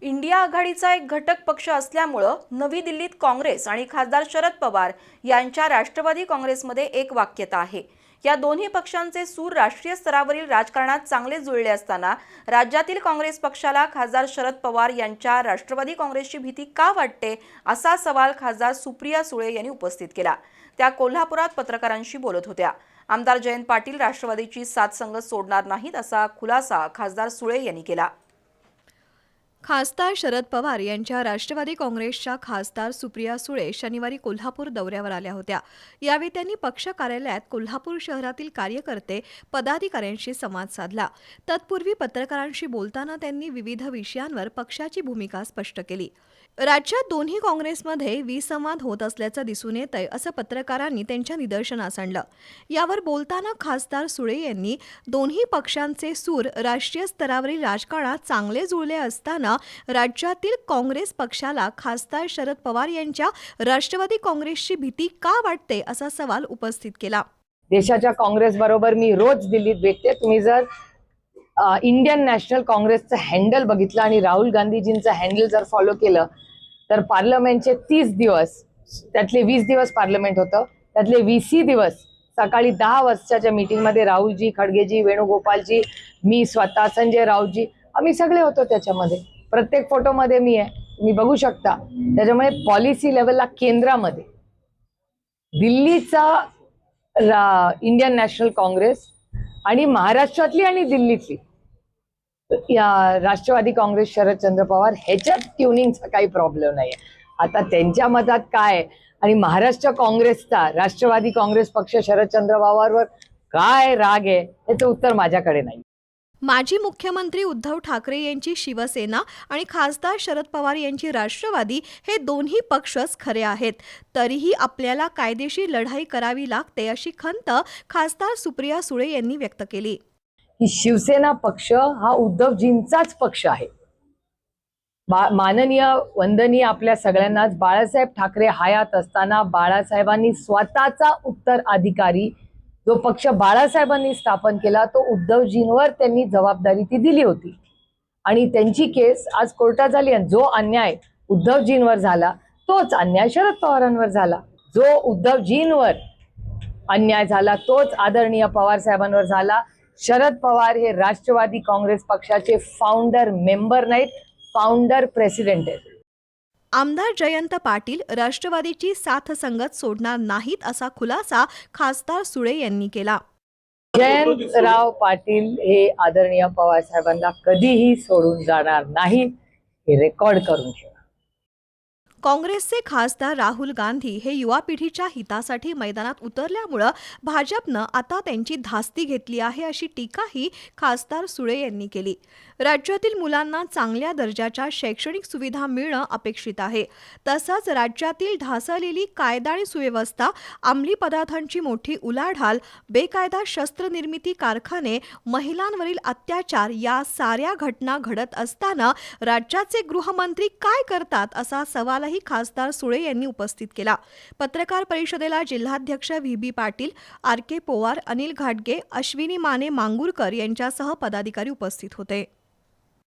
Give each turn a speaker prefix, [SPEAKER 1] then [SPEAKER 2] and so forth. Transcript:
[SPEAKER 1] India आघाडीचा एक घटक पक्ष असल्यामुळं नवी दिल्लीत काँग्रेस आणि खासदार शरद पवार यांच्या राष्ट्रवादी काँग्रेसमध्ये एक वाक्यता आहे। या दोन्ही पक्षांचे सूर राष्ट्रीय स्तरावरील राजकारणात चांगले जुळले असताना राज्यातील काँग्रेस पक्षाला खासदार शरद पवार यांच्या राष्ट्रवादी काँग्रेसची भीती का वाटते, असा सवाल खासदार सुप्रिया सुळे यांनी उपस्थित केला। त्या कोल्हापुरात पत्रकारांशी बोलत होत्या। आमदार जयंत पाटील राष्ट्रवादीची साथ संगत सोडणार नाहीत, असा खुलासा खासदार सुळे यांनी केला।
[SPEAKER 2] खासदार शरद पवार यांच्या राष्ट्रवादी काँग्रेसच्या खासदार सुप्रिया सुळे शनिवारी कोल्हापूर दौऱ्यावर आल्या होत्या। यावेळी त्यांनी पक्ष कार्यालयात कोल्हापूर शहरातील कार्यकर्ते पदाधिकाऱ्यांशी संवाद साधला। तत्पूर्वी पत्रकारांशी बोलताना त्यांनी विविध विषयांवर पक्षाची भूमिका स्पष्ट केली। राज्यात दोन्ही काँग्रेसमध्ये विसंवाद होत असल्याचं दिसून येतंय, असं पत्रकारांनी त्यांच्या निदर्शनास आणलं। यावर बोलताना खासदार सुळे यांनी दोन्ही पक्षांचे सूर राष्ट्रीय स्तरावरील राजकारणात चांगले जुळले असताना राज्यातील काँग्रेस पक्षाला खासदार शरद पवार यांच्या राष्ट्रवादी काँग्रेसची भीती का वाटते, असा सवाल उपस्थित केला।
[SPEAKER 3] देशाच्या काँग्रेस बरोबर मी रोज दिल्लीत भेटते। तुम्ही जर इंडियन नॅशनल काँग्रेसचं हँडल बघितलं आणि राहुल गांधीजींचं हँडल जर फॉलो केलं तर पार्लमेंटचे 30 दिवस, त्यातले 20 दिवस पार्लमेंट होतं, त्यातले 20 दिवस सकाळी 10 वाजताच्या मीटिंगमध्ये राहुलजी, खडगेजी, वेणुगोपालजी, मी स्वतः, संजय राऊतजी, आम्ही सगळे होतो त्याच्यामध्ये। प्रत्येक फोटोमध्ये मी आहे, तुम्ही बघू शकता। त्याच्यामुळे पॉलिसी लेवलला केंद्रामध्ये दिल्लीचा इंडियन नॅशनल काँग्रेस आणि महाराष्ट्रातली आणि दिल्लीतली या राष्ट्रवादी काँग्रेस शरदचंद्र पवार ह्याच्यात ट्युनिंगचा काही प्रॉब्लेम नाही। आता त्यांच्या मतात काय आणि महाराष्ट्र काँग्रेसचा राष्ट्रवादी काँग्रेस पक्ष शरदचंद्र पवारवर काय राग आहे याचं उत्तर माझ्याकडे नाही।
[SPEAKER 2] माजी मुख्यमंत्री उद्धव ठाकरे यांची शिवसेना आणि खासदार शरद पवार यांची राष्ट्रवादी हे दोन्ही पक्षच खरे आहेत, तरीही आपल्याला कायदेशीर लढाई करावी लागते, अशी खंत खासदार सुप्रिया सुळे यांनी व्यक्त केली।
[SPEAKER 3] ही शिवसेना पक्ष हा उद्धवजींचाच पक्ष आहे। माननीय वंदनीय आपल्या सगळ्यांनाच बाळासाहेब ठाकरे हयात असताना बाळासाहेबांनी स्वतःचा उत्तराधिकारी जो पक्ष बाळासाहेबांनी स्थापन केला तो उद्धवजींवर त्यांनी जबाबदारी ती दिली होती आणि त्यांची केस आज कोर्टात झाली आणि जो अन्याय उद्धवजींवर झाला तोच अन्याय शरद पवारांवर झाला। जो उद्धवजींवर अन्याय झाला तोच आदरणीय पवार साहेबांवर झाला। शरद पवार हे राष्ट्रवादी काँग्रेस पक्षाचे फाउंडर मेंबर नाहीत, फाउंडर प्रेसिडेंट आहेत।
[SPEAKER 2] आमदार जयंत पाटील राष्ट्रवादीची साथ संगत सोडणार नाहीत, असा खुलासा खासदार सुळे यांनी केला।
[SPEAKER 3] जयंतराव पाटील हे आदरणीय पवार साहेबांना कधीही सोडून जाणार नाही, हे रेकॉर्ड करून ठेवा।
[SPEAKER 2] काँग्रेसचे खासदार राहुल गांधी हे युवा पिढीच्या हितासाठी मैदानात उतरल्यामुळे भाजपनं आता त्यांची धास्ती घेतली आहे, अशी टीकाही खासदार सुळे यांनी केली। राज्यातील मुलांना चांगल्या दर्जाच्या शैक्षणिक सुविधा मिळणं अपेक्षित आहे। तसंच राज्यातील ढासळलेली कायदा आणि सुव्यवस्था, अंमली पदार्थांची मोठी उलाढाल, बेकायदा शस्त्र निर्मिती कारखाने, महिलांवरील अत्याचार या साऱ्या घटना घडत असताना राज्याचे गृहमंत्री काय करतात, असा सवालही खासदार सुळे यांनी उपस्थित केला। पत्रकार परिषदेला जिल्हाध्यक्ष व्ही.बी. पाटील, आर.के. पोवार, अनिल घाटगे, अश्विनी माने मांगुरकर यांच्यासह पदाधिकारी उपस्थित होते।